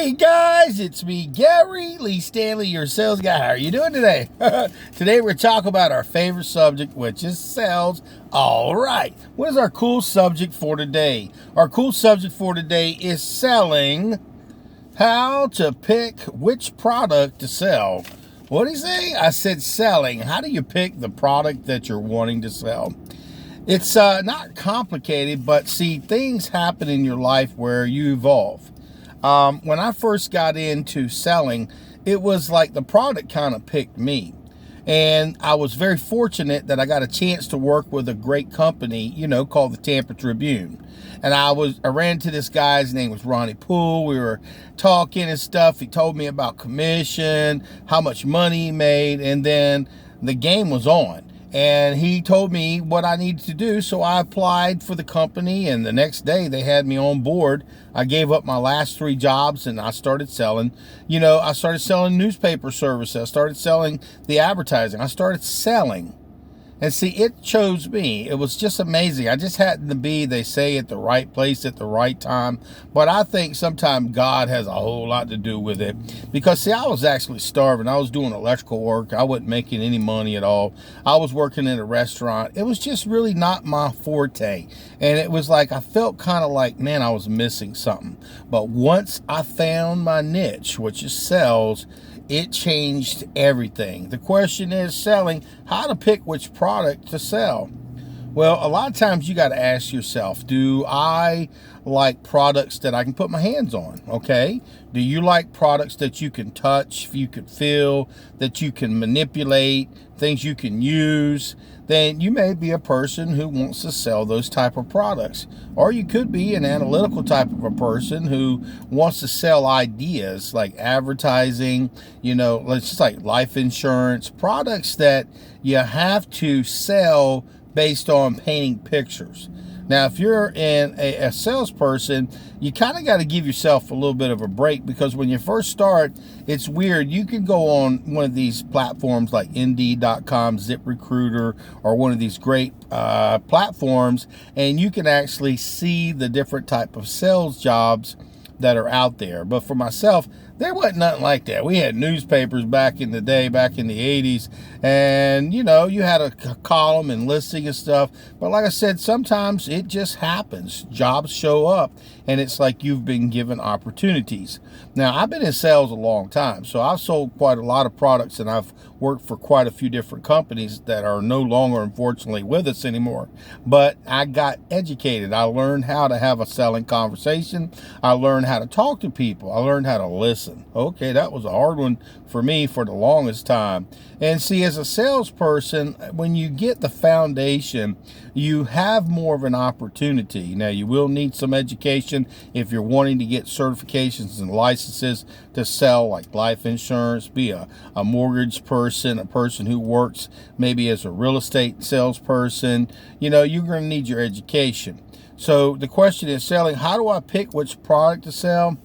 Hey guys, it's me, Gary Lee Stanley, your sales guy. How are you doing today? Today we're talking about our favorite subject, which is sales. All right, what is our cool subject for today? Our cool subject for today is selling. How to pick which product to sell. What did he say? I said selling. How do you pick the product that you're wanting to sell? It's not complicated, but see, things happen in your life where you evolve. When I first got into selling, it was like the product kind of picked me. And I was very fortunate that I got a chance to work with a great company, called the Tampa Tribune. And I ran to this guy's name was Ronnie Poole. We were talking and stuff. He told me about commission, how much money he made, and then the game was on. And he told me what I needed to do, so I applied for the company, and the next day they had me on board. I gave up my last 3 jobs, and I started selling. I started selling newspaper services. I started selling the advertising. I started selling. And see, it chose me. It was just amazing. I just happened to be, they say, at the right place at the right time. But I think sometimes God has a whole lot to do with it. Because, see, I was actually starving. I was doing electrical work. I wasn't making any money at all. I was working in a restaurant. It was just really not my forte. And it was like, I felt kind of like, man, I was missing something. But once I found my niche, which is sales, it changed everything. The question is selling, how to pick which product to sell. Well, a lot of times you got to ask yourself, do I like products that I can put my hands on? Okay. Do you like products that you can touch, you can feel, that you can manipulate, things you can use? Then you may be a person who wants to sell those type of products. Or you could be an analytical type of a person who wants to sell ideas like advertising, let's just like life insurance, products that you have to sell based on painting pictures. Now, if you're a salesperson, you kind of got to give yourself a little bit of a break, because when you first start, it's weird. You can go on one of these platforms like Indeed.com, ZipRecruiter, or one of these great platforms, and you can actually see the different type of sales jobs that are out there. But for myself, there wasn't nothing like that. We had newspapers back in the day, back in the 80s, and you had a column and listing and stuff. But like I said, sometimes it just happens. Jobs show up, and it's like you've been given opportunities. Now, I've been in sales a long time, so I've sold quite a lot of products, and I've worked for quite a few different companies that are no longer, unfortunately, with us anymore. But I got educated. I learned how to have a selling conversation. I learned how to talk to people. I learned how to listen. Okay, that was a hard one for me for the longest time. And see, as a salesperson, when you get the foundation, you have more of an opportunity. Now, you will need some education if you're wanting to get certifications and licenses to sell, like life insurance, be a mortgage person, a person who works maybe as a real estate salesperson. You're going to need your education. So the question is selling. How do I pick which product to sell?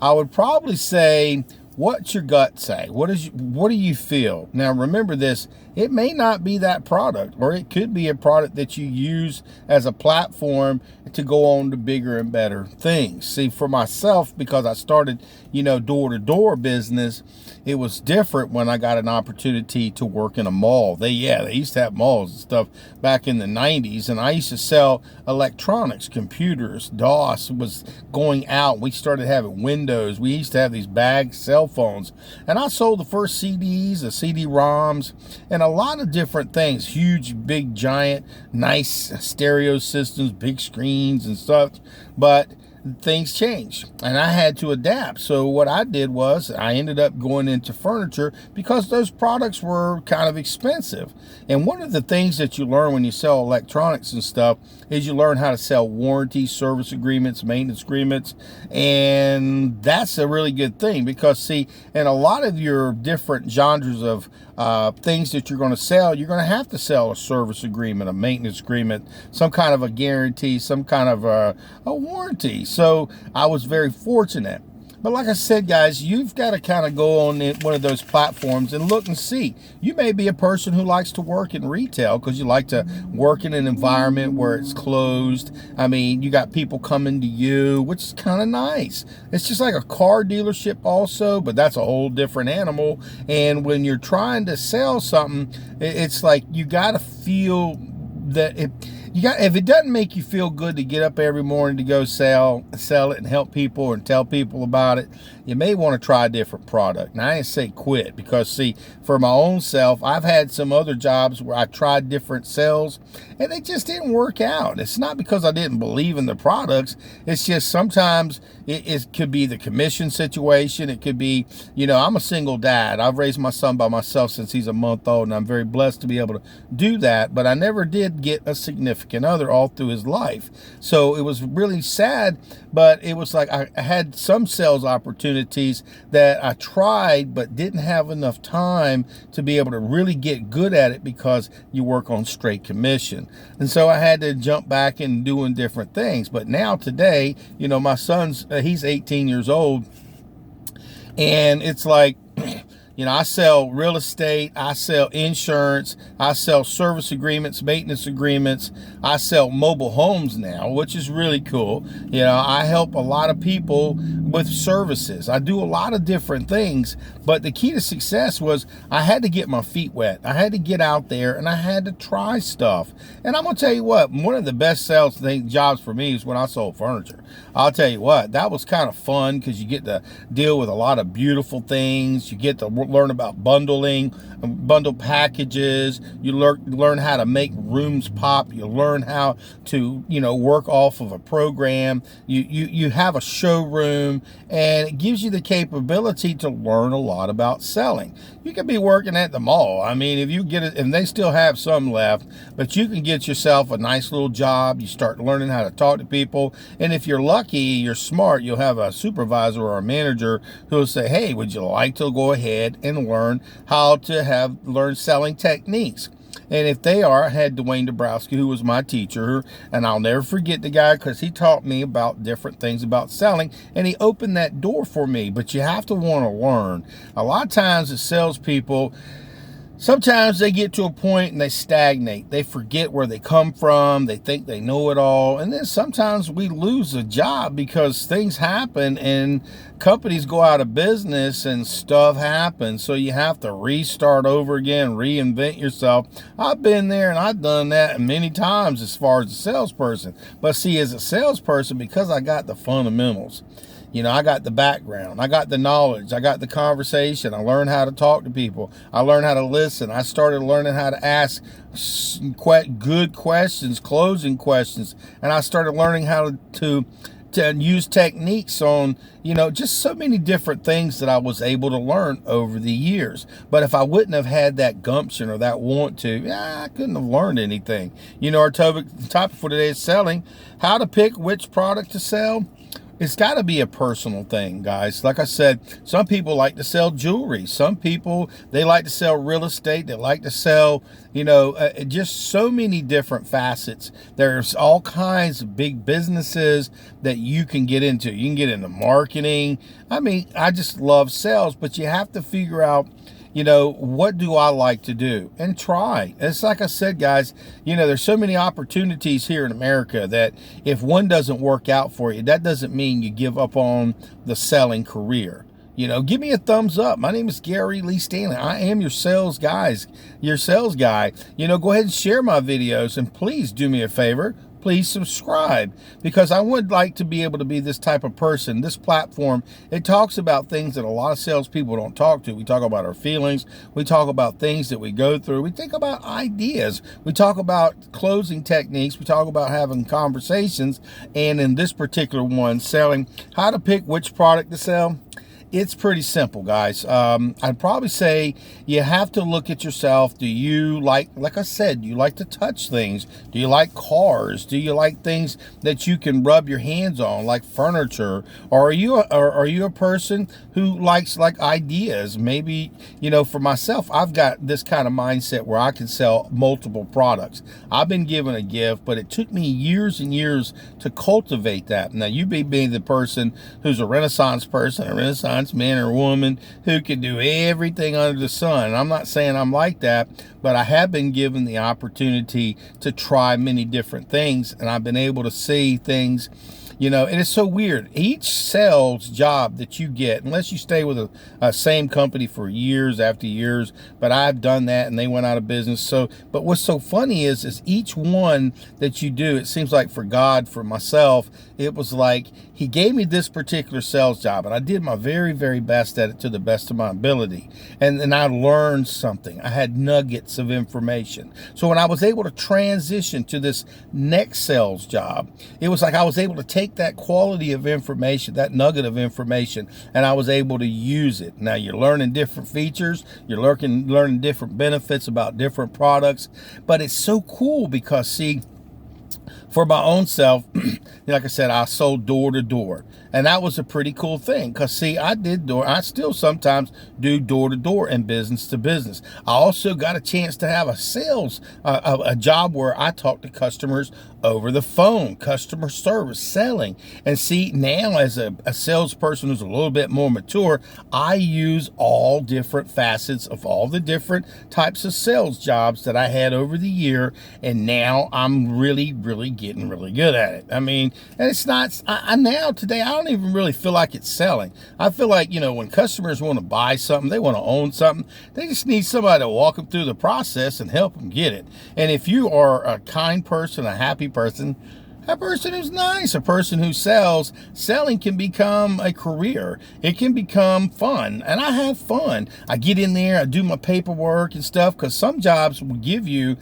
I would probably say, what's your gut say? What do you feel? Now, remember this, it may not be that product, or it could be a product that you use as a platform to go on to bigger and better things. See, for myself, because I started, door-to-door business, it was different when I got an opportunity to work in a mall. They used to have malls and stuff back in the 90s, and I used to sell electronics, computers. DOS was going out. We started having Windows. We used to have these bag cell phones, and I sold the first CDs, the CD-ROMs, and a lot of different things. Huge, big, giant, nice stereo systems, big screens and stuff. But things changed, and I had to adapt. So what I did was I ended up going into furniture, because those products were kind of expensive. And one of the things that you learn when you sell electronics and stuff is you learn how to sell warranty, service agreements, maintenance agreements. And that's a really good thing, because see, in a lot of your different genres of things that you're going to sell, you're going to have to sell a service agreement, a maintenance agreement, some kind of a guarantee, some kind of a warranty. So I was very fortunate. But like I said, guys, you've got to kind of go on one of those platforms and look and see. You may be a person who likes to work in retail because you like to work in an environment where it's closed. I mean, you got people coming to you, which is kind of nice. It's just like a car dealership also, but that's a whole different animal. And when you're trying to sell something, it's like you got to feel that if it doesn't make you feel good to get up every morning to go sell it and help people and tell people about it, you may want to try a different product. Now, I didn't say quit because, see, for my own self, I've had some other jobs where I tried different sales and they just didn't work out. It's not because I didn't believe in the products. It's just sometimes it could be the commission situation. It could be, I'm a single dad. I've raised my son by myself since he's a month old, and I'm very blessed to be able to do that. But I never did get a significant other all through his life. So it was really sad, but it was like I had some sales opportunities that I tried but didn't have enough time to be able to really get good at it because you work on straight commission. And so I had to jump back and doing different things. But now today, my son's, he's 18 years old, and it's like, I sell real estate, I sell insurance, I sell service agreements, maintenance agreements, I sell mobile homes now, which is really cool. I help a lot of people with services. I do a lot of different things, but the key to success was I had to get my feet wet. I had to get out there and I had to try stuff. And I'm going to tell you what, one of the best sales jobs for me is when I sold furniture. I'll tell you what, that was kind of fun because you get to deal with a lot of beautiful things. You get to learn about bundle packages. You learn how to make rooms pop. You learn how to, work off of a program. You have a showroom, and it gives you the capability to learn a lot about selling. You could be working at the mall. I mean, if you get it, and they still have some left, but you can get yourself a nice little job. You start learning how to talk to people. And if you're lucky, you're smart, you'll have a supervisor or a manager who will say, hey, would you like to go ahead and learn how to learn selling techniques? And if they are, I had Dwayne Dabrowski, who was my teacher, and I'll never forget the guy because he taught me about different things about selling, and he opened that door for me. But you have to want to learn. A lot of times as salespeople, sometimes they get to a point and they stagnate. They forget where they come from. They think they know it all. And then sometimes we lose a job because things happen and companies go out of business and stuff happens. So you have to restart over again, reinvent yourself. I've been there and I've done that many times as far as a salesperson. But see, as a salesperson, because I got the fundamentals, I got the background, I got the knowledge, I got the conversation, I learned how to talk to people, I learned how to listen, I started learning how to ask good questions, closing questions, and I started learning how to use techniques on, just so many different things that I was able to learn over the years. But if I wouldn't have had that gumption or that want to, I couldn't have learned anything. Our topic for today is selling, how to pick which product to sell. It's got to be a personal thing, guys. Like I said, some people like to sell jewelry. Some people, they like to sell real estate. They like to sell, just so many different facets. There's all kinds of big businesses that you can get into. You can get into marketing. I mean, I just love sales, but you have to figure out, what do I like to do? And try. It's like I said, guys, there's so many opportunities here in America that if one doesn't work out for you, that doesn't mean you give up on the selling career. Give me a thumbs up. My name is Gary Lee Stanley. I am your sales guy. Go ahead and share my videos, and please do me a favor. Please subscribe, because I would like to be able to be this type of person. This platform, it talks about things that a lot of salespeople don't talk to. We talk about our feelings. We talk about things that we go through. We think about ideas. We talk about closing techniques. We talk about having conversations. And in this particular one, selling, how to pick which product to sell. It's pretty simple, guys. I'd probably say you have to look at yourself. Do you like I said, do you like to touch things? Do you like cars? Do you like things that you can rub your hands on, like furniture? Or are you a person who likes like ideas? Maybe, for myself, I've got this kind of mindset where I can sell multiple products. I've been given a gift, but it took me years and years to cultivate that. Now, you be being the person who's a Renaissance person, a Renaissance man or woman who can do everything under the sun. And I'm not saying I'm like that, but I have been given the opportunity to try many different things, and I've been able to see things. And it's so weird. Each sales job that you get, unless you stay with a same company for years after years, but I've done that and they went out of business. So, but what's so funny is each one that you do, it seems like for God, for myself, it was like he gave me this particular sales job and I did my very, very best at it to the best of my ability. And then I learned something. I had nuggets of information. So when I was able to transition to this next sales job, it was like I was able to take that quality of information, that nugget of information, and I was able to use it. Now you're learning different features, you're learning different benefits about different products, but it's so cool because, see, for my own self, like I said, I sold door to door. And that was a pretty cool thing because, see, I still sometimes do door to door and business to business. I also got a chance to have a sales, a job where I talk to customers over the phone, customer service, selling. And see, now as a salesperson who's a little bit more mature, I use all different facets of all the different types of sales jobs that I had over the year. And now I'm really, really getting really good at it. I mean, and it's not, today, I don't even really feel like it's selling. I feel like, when customers want to buy something, they want to own something, they just need somebody to walk them through the process and help them get it. And if you are a kind person, a happy person, a person who's nice, a person who selling can become a career. It can become fun. And I have fun. I get in there, I do my paperwork and stuff, because some jobs will give you,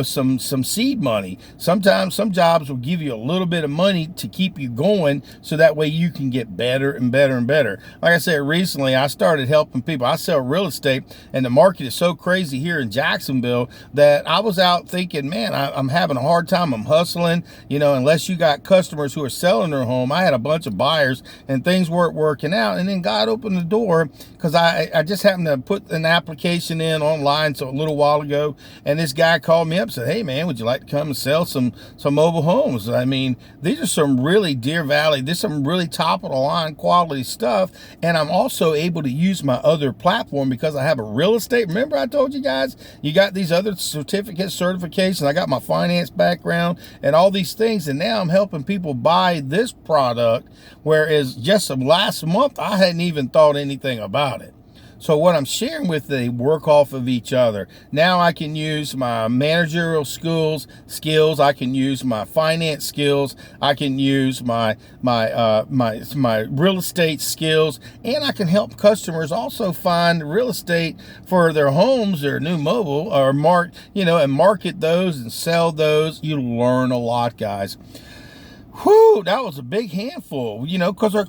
some seed money. Sometimes some jobs will give you a little bit of money to keep you going, so that way you can get better and better and better. Like I said, recently I started helping people. I sell real estate, and the market is so crazy here in Jacksonville that I was out thinking, man, I'm having a hard time. I'm hustling, unless you got customers who are selling their home. I had a bunch of buyers and things weren't working out. And then God opened the door because I just happened to put an application in online a little while ago. And this guy called me up and said, hey man, would you like to come and sell some mobile homes? I mean, these are some really Deer Valley, this is some really top of the line quality stuff. And I'm also able to use my other platform because I have a real estate. Remember I told you guys, you got these other certificates, certifications. I got my finance background and all these things. And now I'm helping people buy this product, whereas just last month, I hadn't even thought anything about it. So what I'm sharing with, they work off of each other. Now I can use my managerial skills. I can use my finance skills. I can use my real estate skills, and I can help customers also find real estate for their homes, their new mobile, or and market those and sell those. You learn a lot, guys. Whew, that was a big handful, because our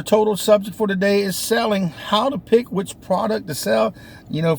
total subject for today is selling. How to pick which product to sell.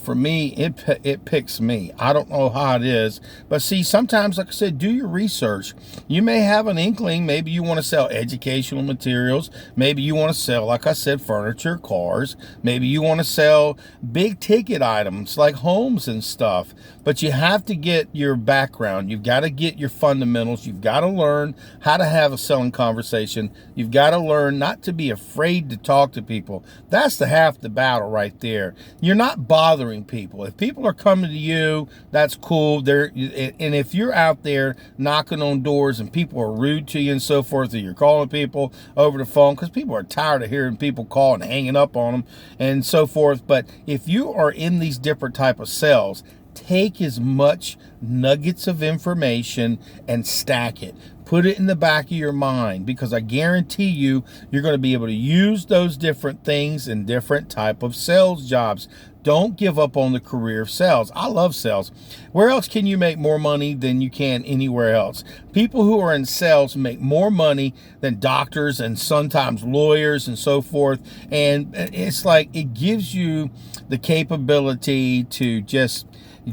For me, it picks me. I don't know how it is. But see, sometimes, like I said, do your research. You may have an inkling. Maybe you want to sell educational materials. Maybe you want to sell, like I said, furniture, cars. Maybe you want to sell big ticket items like homes and stuff. But you have to get your background. You've got to get your fundamentals. You've got to learn how to have a selling conversation. You've got to learn not to be afraid to talk to people. That's half the battle right there. You're not bothering people. If people are coming to you, that's cool. And if you're out there knocking on doors and people are rude to you and so forth, or you're calling people over the phone, because people are tired of hearing people call and hanging up on them and so forth. But if you are in these different type of sales, take as much nuggets of information and stack it. Put it in the back of your mind, because I guarantee you're going to be able to use those different things in different type of sales jobs. Don't give up on the career of sales. I love sales. Where else can you make more money than you can anywhere else? People who are in sales make more money than doctors and sometimes lawyers and so forth. And it's like it gives you the capability to just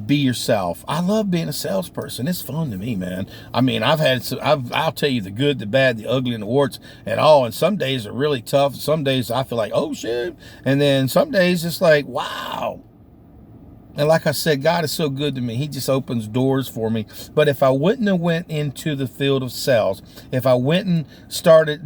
be yourself. I love being a salesperson. It's fun to me, man. I mean, I'll tell you the good, the bad, the ugly, and the warts and all. And some days are really tough. Some days I feel like, oh shit. And then some days it's like, wow. And like I said, God is so good to me. He just opens doors for me. But if I wouldn't have went into the field of sales, if I went and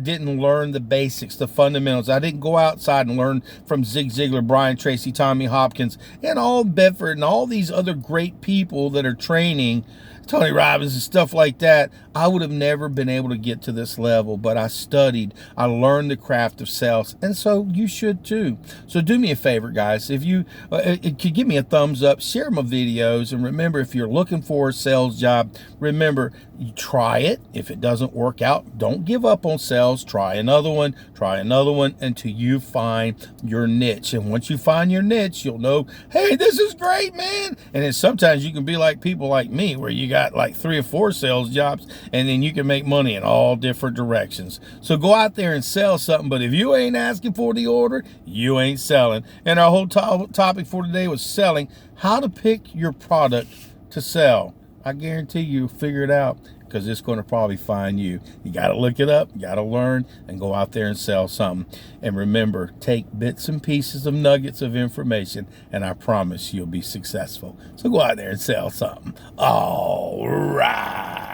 didn't learn the basics, the fundamentals, I didn't go outside and learn from Zig Ziglar, Brian Tracy, Tommy Hopkins, and all Bedford and all these other great people that are training, Tony Robbins and stuff like that, I would have never been able to get to this level. But I studied, I learned the craft of sales, and so you should too. So do me a favor, guys. If you could give me a thumbs up, share my videos, and remember, if you're looking for a sales job, remember, you try it. If it doesn't work out, don't give up on sales. Try another one until you find your niche. And once you find your niche, you'll know, hey, this is great, man. And then sometimes you can be like people like me, where you got like 3 or 4 sales jobs, and then you can make money in all different directions. So go out there and sell something. But if you ain't asking for the order, you ain't selling. And our whole topic for today was selling, how to pick your product to sell. I guarantee you'll figure it out, because it's going to probably find you. You got to look it up, you got to learn, and go out there and sell something. And remember, take bits and pieces of nuggets of information, and I promise you'll be successful. So go out there and sell something. All right.